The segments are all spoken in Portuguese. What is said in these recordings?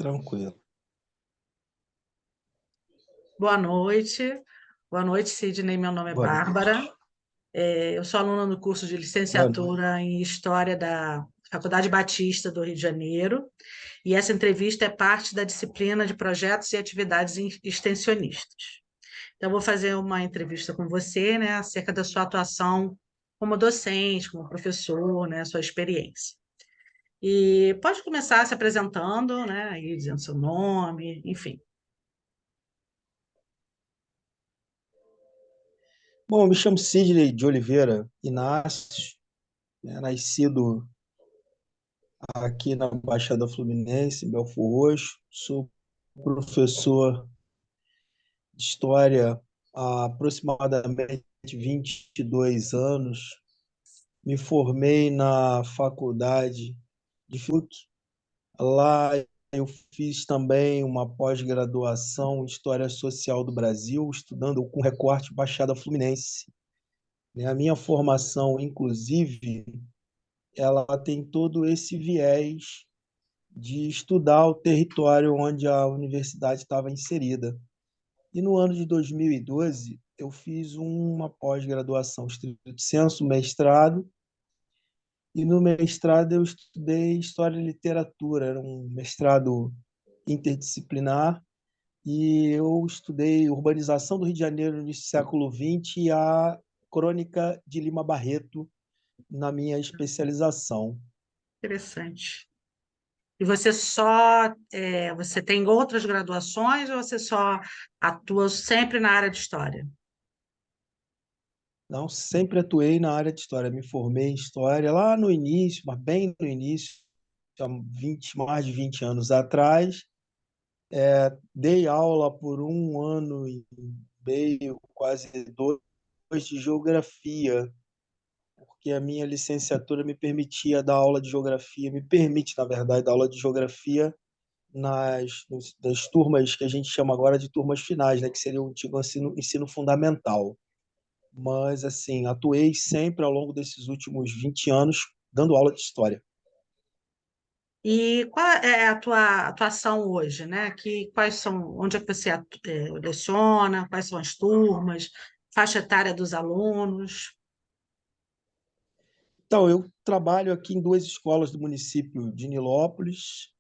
Tranquilo. Boa noite. Boa noite, Sidney. Meu nome é Boa Bárbara. noite. Eu sou aluna do curso de Boa noite. licenciatura em História da Faculdade Batista do Rio de Janeiro. E essa entrevista é parte da disciplina de projetos e atividades extensionistas. Então, eu vou fazer uma entrevista com você, né, acerca da sua atuação como docente, como professor, né, sua experiência. E pode começar se apresentando, né, aí dizendo seu nome, enfim. Bom, eu me chamo Sidney de Oliveira Inácio, né, nascido aqui na Baixada Fluminense, em Belford Roxo. Sou professor de História há aproximadamente 22 anos. Me formei na faculdade de FUC. Lá eu fiz também uma pós-graduação em História Social do Brasil, estudando com recorte Baixada Fluminense. Né? A minha formação, inclusive, ela tem todo esse viés de estudar o território onde a universidade estava inserida. E no ano de 2012, eu fiz uma pós-graduação estricto sensu, mestrado, e no mestrado eu estudei História e Literatura, era um mestrado interdisciplinar, e eu estudei urbanização do Rio de Janeiro no início do século XX e a Crônica de Lima Barreto na minha especialização. Interessante. E você tem outras graduações ou você só atua sempre na área de história? Não, sempre atuei na área de história. Me formei em história lá no início, mas bem no início, há mais de 20 anos atrás. Dei aula por um ano e meio, quase dois, de geografia, porque a minha licenciatura me permitia dar aula de geografia, me permite, na verdade, dar aula de geografia das turmas que a gente chama agora de turmas finais, né, que seria o antigo ensino fundamental. Mas, assim, atuei sempre ao longo desses últimos 20 anos dando aula de história. E qual é a tua atuação hoje, né? Quais são, onde é que você leciona, quais são as turmas, faixa etária dos alunos? Então, eu trabalho aqui em duas escolas do município de Nilópolis,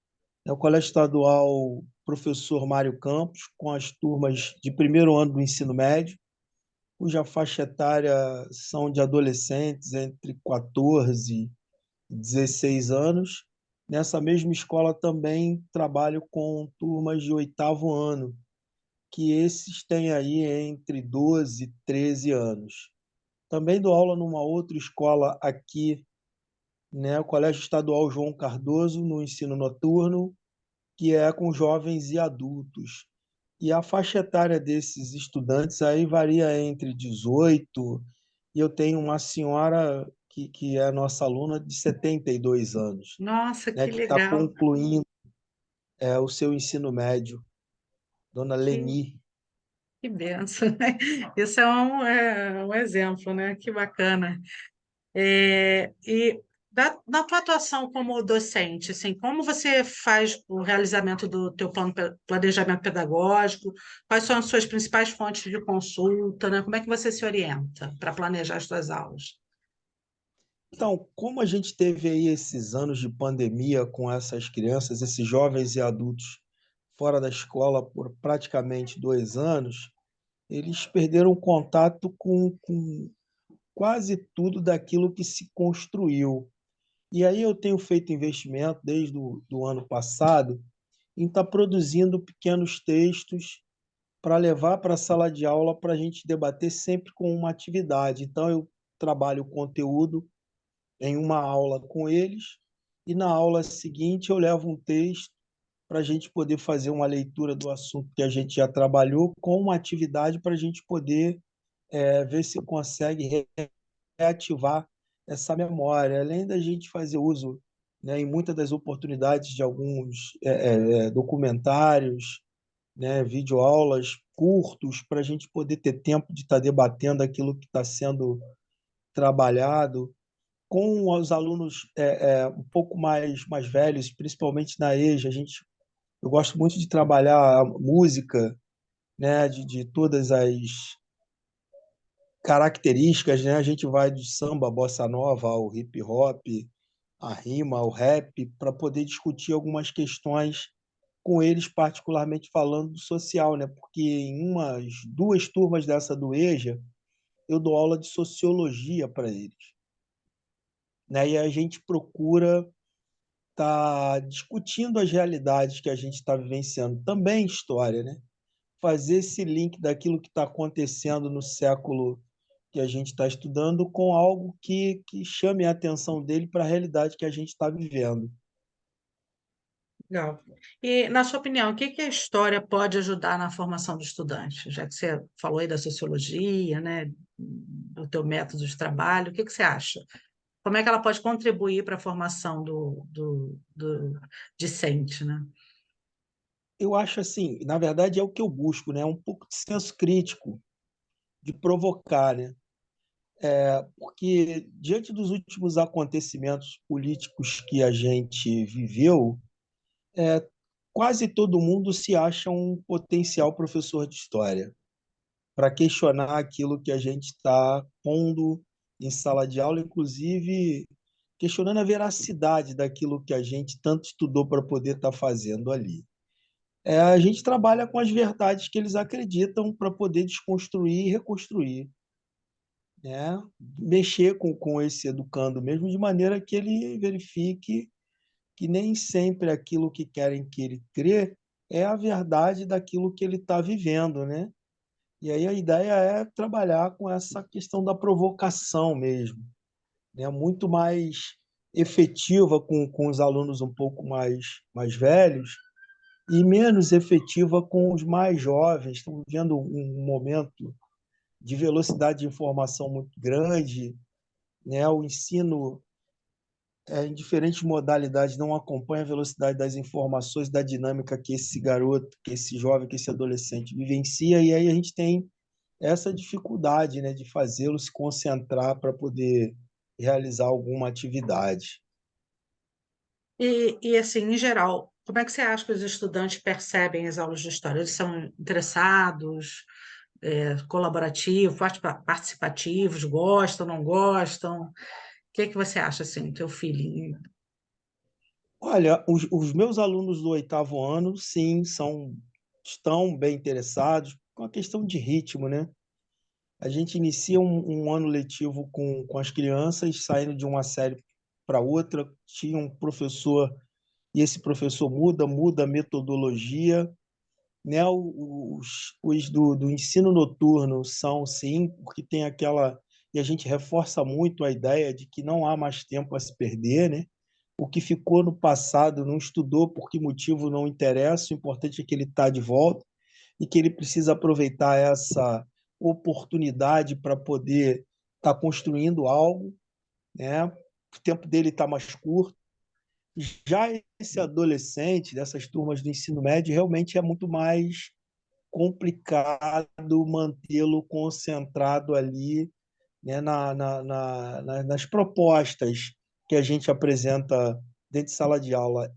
é o Colégio Estadual Professor Mário Campos, com as turmas de primeiro ano do ensino médio, cuja faixa etária são de adolescentes entre 14 e 16 anos. Nessa mesma escola também trabalho com turmas de oitavo ano, que esses têm aí entre 12 e 13 anos. Também dou aula numa outra escola aqui, né, o Colégio Estadual João Cardoso, no ensino noturno, que é com jovens e adultos. E a faixa etária desses estudantes aí varia entre 18, e eu tenho uma senhora que é nossa aluna de 72 anos, Nossa, né, que que está legal, concluindo o seu ensino médio, dona que, Leni. que benção. Isso é um exemplo, né? Que bacana. E na tua atuação como docente, assim, como você faz o realizamento do teu planejamento pedagógico? Quais são as suas principais fontes de consulta, né? Como é que você se orienta para planejar as suas aulas? Então, como a gente teve aí esses anos de pandemia com essas crianças, esses jovens e adultos fora da escola por praticamente 2 anos, eles perderam contato com quase tudo daquilo que se construiu. E aí eu tenho feito investimento desde o do ano passado em estar produzindo pequenos textos para levar para a sala de aula para a gente debater sempre com uma atividade. Então, eu trabalho o conteúdo em uma aula com eles e na aula seguinte eu levo um texto para a gente poder fazer uma leitura do assunto que a gente já trabalhou com uma atividade para a gente poder ver se consegue reativar essa memória, além da gente fazer uso, né, em muitas das oportunidades de alguns documentários, né, videoaulas curtos, para a gente poder ter tempo de estar debatendo aquilo que está sendo trabalhado com os alunos um pouco mais velhos, principalmente na EJA, a gente Eu gosto muito de trabalhar a música, né, de todas as características, né? A gente vai do samba, bossa nova, ao hip hop, a rima, ao rap, para poder discutir algumas questões com eles, particularmente falando do social, né? Porque em umas duas turmas dessa do EJA, eu dou aula de sociologia para eles, né? E a gente procura estar discutindo as realidades que a gente está vivenciando, também história, né? Fazer esse link daquilo que está acontecendo no século que a gente está estudando com algo que chame a atenção dele para a realidade que a gente está vivendo. Legal. E, na sua opinião, o que que a história pode ajudar na formação do estudante? Já que você falou aí da sociologia, né, do teu método de trabalho, o que que você acha? Como é que ela pode contribuir para a formação do discente, né? Eu acho assim, na verdade é o que eu busco, né? Um pouco de senso crítico, de provocar, né? Porque diante dos últimos acontecimentos políticos que a gente viveu, quase todo mundo se acha um potencial professor de história para questionar aquilo que a gente está pondo em sala de aula, inclusive questionando a veracidade daquilo que a gente tanto estudou para poder estar fazendo ali. A gente trabalha com as verdades que eles acreditam para poder desconstruir e reconstruir, né? Mexer com esse educando mesmo de maneira que ele verifique que nem sempre aquilo que querem que ele crê é a verdade daquilo que ele está vivendo, né? E aí a ideia é trabalhar com essa questão da provocação mesmo, né? Muito mais efetiva com os alunos um pouco mais velhos e menos efetiva com os mais jovens. Estamos vivendo um momento de velocidade de informação muito grande, né? O ensino em diferentes modalidades não acompanha a velocidade das informações, da dinâmica que esse garoto, que esse jovem, que esse adolescente vivencia, e aí a gente tem essa dificuldade, né, de fazê-lo se concentrar para poder realizar alguma atividade. Assim, em geral, como é que você acha que os estudantes percebem as aulas de história? Eles são interessados, colaborativos, participativos, gostam, não gostam? O que que você acha, assim, teu feeling? Olha, os meus alunos do oitavo ano, sim, estão bem interessados com a questão de ritmo, né? A gente inicia um ano letivo com as crianças, saindo de uma série para outra. Tinha um professor, e esse professor muda a metodologia, né? Os do ensino noturno são, sim, porque tem aquela. E a gente reforça muito a ideia de que não há mais tempo a se perder, né? O que ficou no passado não estudou por que motivo não interessa, o importante é que ele está de volta e que ele precisa aproveitar essa oportunidade para poder estar construindo algo, né? O tempo dele está mais curto. Já esse adolescente dessas turmas do ensino médio realmente é muito mais complicado mantê-lo concentrado ali, né, nas propostas que a gente apresenta dentro de sala de aula.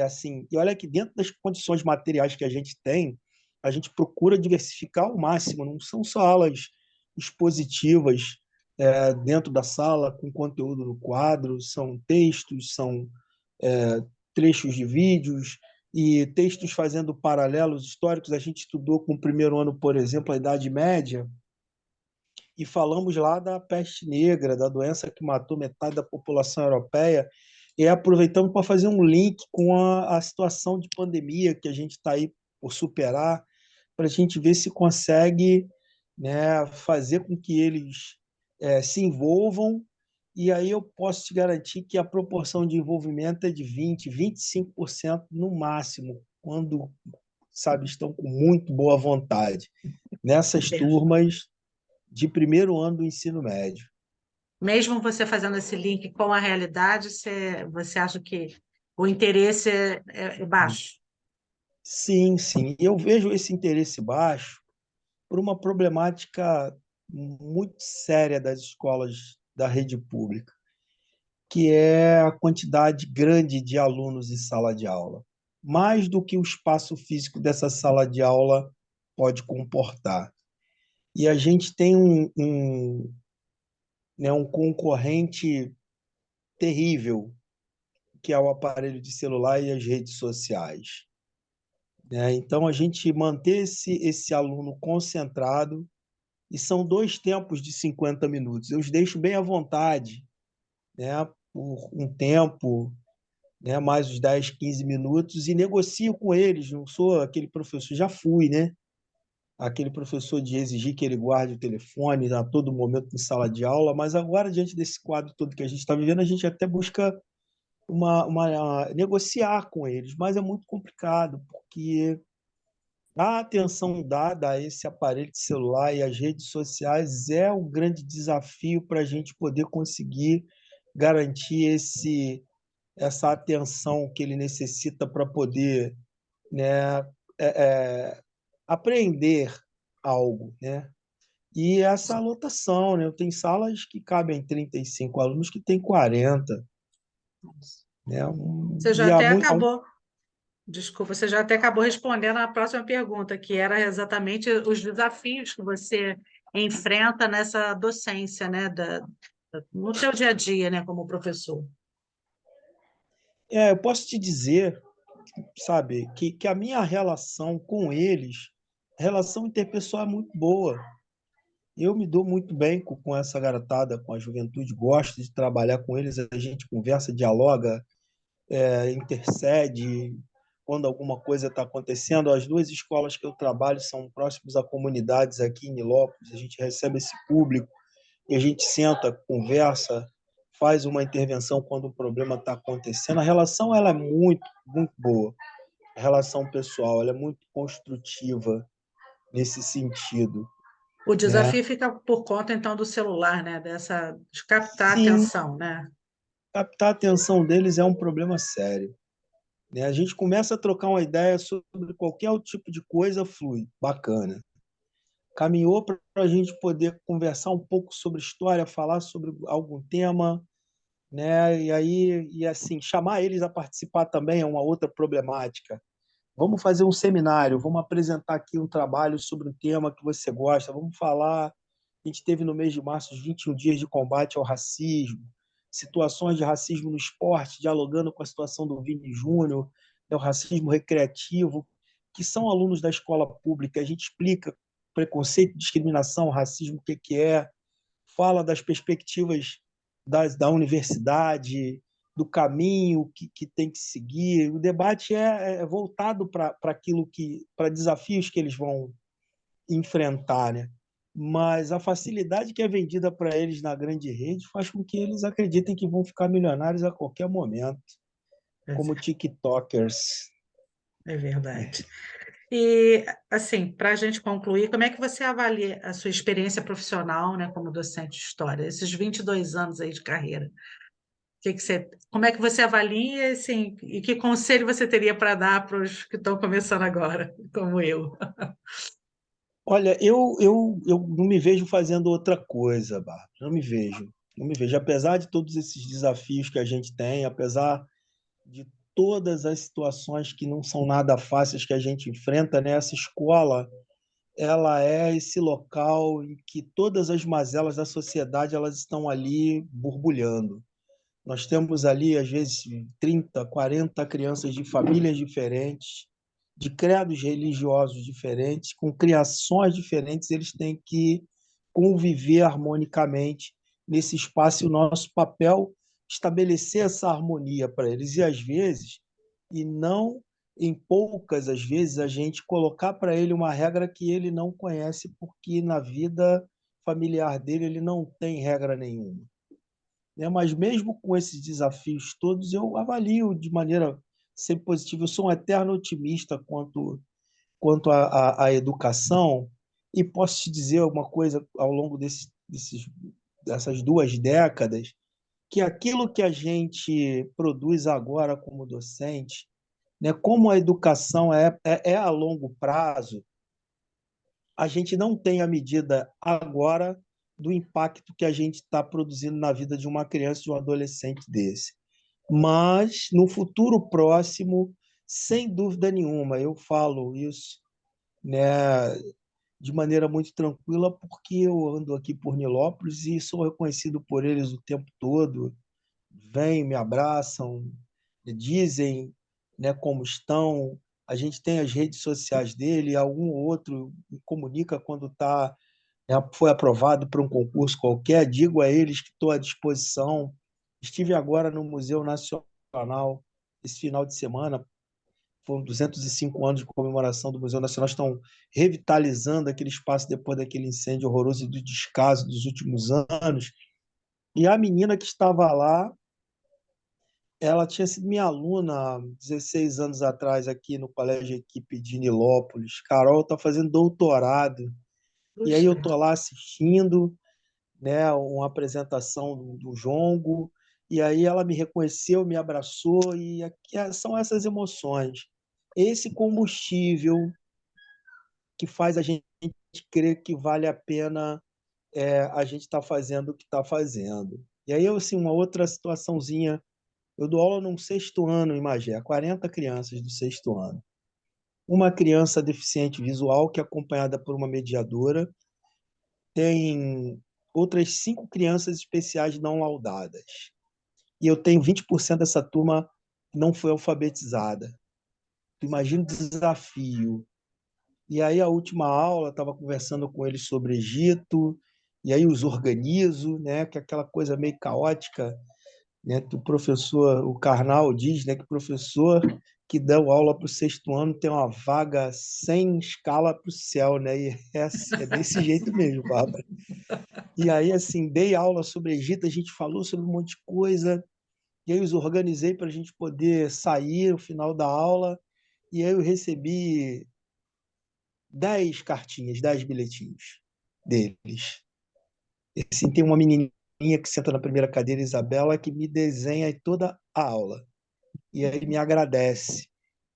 Assim, e olha que dentro das condições materiais que a gente tem, a gente procura diversificar ao máximo, não são só aulas expositivas dentro da sala, com conteúdo no quadro, são textos, são é, trechos de vídeos e textos fazendo paralelos históricos. A gente estudou com o primeiro ano, por exemplo, a Idade Média, e falamos lá da peste negra, da doença que matou metade da população europeia, e aproveitamos para fazer um link com a situação de pandemia que a gente está aí por superar, para a gente ver se consegue, né, fazer com que eles se envolvam, e aí eu posso te garantir que a proporção de envolvimento é de 20, 25% no máximo, quando, sabe, estão com muito boa vontade. Nessas turmas de primeiro ano do ensino médio. Mesmo você fazendo esse link com a realidade, você acha que o interesse é baixo? Sim, sim. Eu vejo esse interesse baixo por uma problemática muito séria das escolas da rede pública, que é a quantidade grande de alunos em sala de aula. mais do que o espaço físico dessa sala de aula pode comportar. E a gente tem né, um concorrente terrível, que é o aparelho de celular e as redes sociais, né? Então, a gente manter esse aluno concentrado, e são dois tempos de 50 minutos. Eu os deixo bem à vontade, né, por um tempo, né, mais os 10, 15 minutos, e negocio com eles. Não sou aquele professor, já fui, né? Aquele professor de exigir que ele guarde o telefone a todo momento em sala de aula, mas agora, diante desse quadro todo que a gente está vivendo, a gente até busca negociar com eles, mas é muito complicado, porque a atenção dada a esse aparelho de celular e às redes sociais é um grande desafio para a gente poder conseguir garantir essa atenção que ele necessita para poder, né, aprender algo, né? E essa lotação, né? Tem salas que cabem 35 alunos que tem 40, né? Você já E há até muito, acabou, desculpa, você já até acabou respondendo a próxima pergunta, que era exatamente os desafios que você enfrenta nessa docência, né, no seu dia a dia, né, como professor. eu posso te dizer, sabe, que a minha relação com eles, a relação interpessoal é muito boa. Eu me dou muito bem com essa garotada, com a juventude, gosto de trabalhar com eles, a gente conversa, dialoga, intercede quando alguma coisa está acontecendo. As duas escolas que eu trabalho são próximas a comunidades aqui em Nilópolis, a gente recebe esse público e a gente senta, conversa, faz uma intervenção quando o problema está acontecendo. A relação ela é muito, muito boa. A relação pessoal ela é muito construtiva nesse sentido, O né? desafio fica por conta, então, do celular, né, de captar a Sim, atenção, né? captar a atenção deles é um problema sério, né? A gente começa a trocar uma ideia sobre qualquer outro tipo de coisa, flui, bacana. Caminhou para a gente poder conversar um pouco sobre história, falar sobre algum tema, né? E assim, chamar eles a participar também é uma outra problemática. Vamos fazer um seminário, vamos apresentar aqui um trabalho sobre um tema que você gosta, vamos falar. A gente teve no mês de março os 21 dias de combate ao racismo, situações de racismo no esporte, dialogando com a situação do Vini Júnior, o racismo recreativo, que são alunos da escola pública. A gente explica preconceito, discriminação, racismo, o que, que é, fala das perspectivas da universidade, do caminho que tem que seguir. O debate é voltado para aquilo para desafios que eles vão enfrentar, né? Mas a facilidade que é vendida para eles na grande rede faz com que eles acreditem que vão ficar milionários a qualquer momento, como TikTokers. É verdade. E, assim, para a gente concluir, como é que você avalia a sua experiência profissional, né, como docente de história, esses 22 anos aí de carreira? Como é que você avalia, assim, e que conselho você teria para dar para os que estão começando agora, como eu? Olha, eu não me vejo fazendo outra coisa, Bárbara. Não me vejo. Não me vejo. Apesar de todos esses desafios que a gente tem, apesar de todas as situações que não são nada fáceis que a gente enfrenta, né? Essa escola, ela é esse local em que todas as mazelas da sociedade elas estão ali borbulhando. Nós temos ali, às vezes, 30, 40 crianças de famílias diferentes, de credos religiosos diferentes, com criações diferentes, eles têm que conviver harmonicamente nesse espaço e o nosso papel estabelecer essa harmonia para eles. E às vezes, e não em poucas às vezes, a gente colocar para ele uma regra que ele não conhece, porque na vida familiar dele ele não tem regra nenhuma, né? Mas mesmo com esses desafios todos, eu avalio de maneira sempre positiva. Eu sou um eterno otimista quanto à educação, e posso te dizer uma coisa ao longo dessas 2 décadas, que aquilo que a gente produz agora como docente, né, como a educação é a longo prazo, a gente não tem a medida agora do impacto que a gente está produzindo na vida de uma criança e de um adolescente desse. Mas, no futuro próximo, sem dúvida nenhuma, eu falo isso, né, de maneira muito tranquila, porque eu ando aqui por Nilópolis e sou reconhecido por eles o tempo todo. Vêm, me abraçam, dizem, né, como estão. A gente tem as redes sociais dele, algum outro me comunica quando foi aprovado para um concurso qualquer. Digo a eles que estou à disposição. Estive agora no Museu Nacional esse final de semana. Foram 205 anos de comemoração do Museu Nacional. Estão revitalizando aquele espaço depois daquele incêndio horroroso e do descaso dos últimos anos. E a menina que estava lá, ela tinha sido minha aluna há 16 anos atrás aqui no Colégio Equipe de Nilópolis. Carol está fazendo doutorado. E aí Puxa, eu estou lá assistindo, né, uma apresentação do Jongo, e aí ela me reconheceu, me abraçou, e são essas emoções. Esse combustível que faz a gente crer que vale a pena a gente estar fazendo o que está fazendo. E aí, assim, uma outra situaçãozinha, eu dou aula num sexto ano em Magé, 40 crianças do sexto ano. Uma criança deficiente visual, que é acompanhada por uma mediadora, tem outras 5 crianças especiais não laudadas. E eu tenho 20% dessa turma que não foi alfabetizada. Tu imagina o desafio. E aí, a última aula, estava conversando com eles sobre Egito, e aí os organizo, né, que é aquela coisa meio caótica, né, que o professor, o Karnal diz, né, que o professor que deu aula para o sexto ano tem uma vaga sem escala para o céu, né, e é desse jeito mesmo, Bárbara. E aí, assim, dei aula sobre Egito, a gente falou sobre um monte de coisa, e aí os organizei para a gente poder sair no final da aula, e aí eu recebi 10 cartinhas, 10 bilhetinhos deles. E, assim, tem uma menininha que senta na primeira cadeira, Isabela, que me desenha toda a aula. E aí me agradece.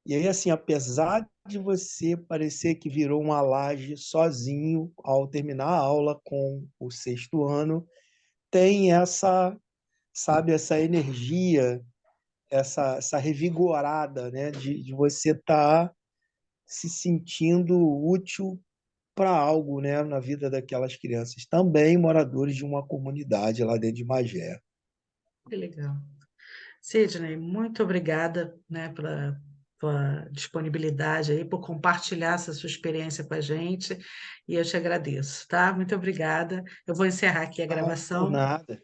E aí, assim, apesar de você parecer que virou uma laje sozinho ao terminar a aula com o sexto ano, tem essa, sabe, essa energia, essa revigorada, né, de você estar se sentindo útil para algo, né, na vida daquelas crianças, também moradores de uma comunidade lá dentro de Magé. que legal. Sidney, muito obrigada, né, pela tua disponibilidade aí, por compartilhar essa sua experiência com a gente, e eu te agradeço, tá? Muito obrigada. Eu vou encerrar aqui a Ah, por gravação. nada.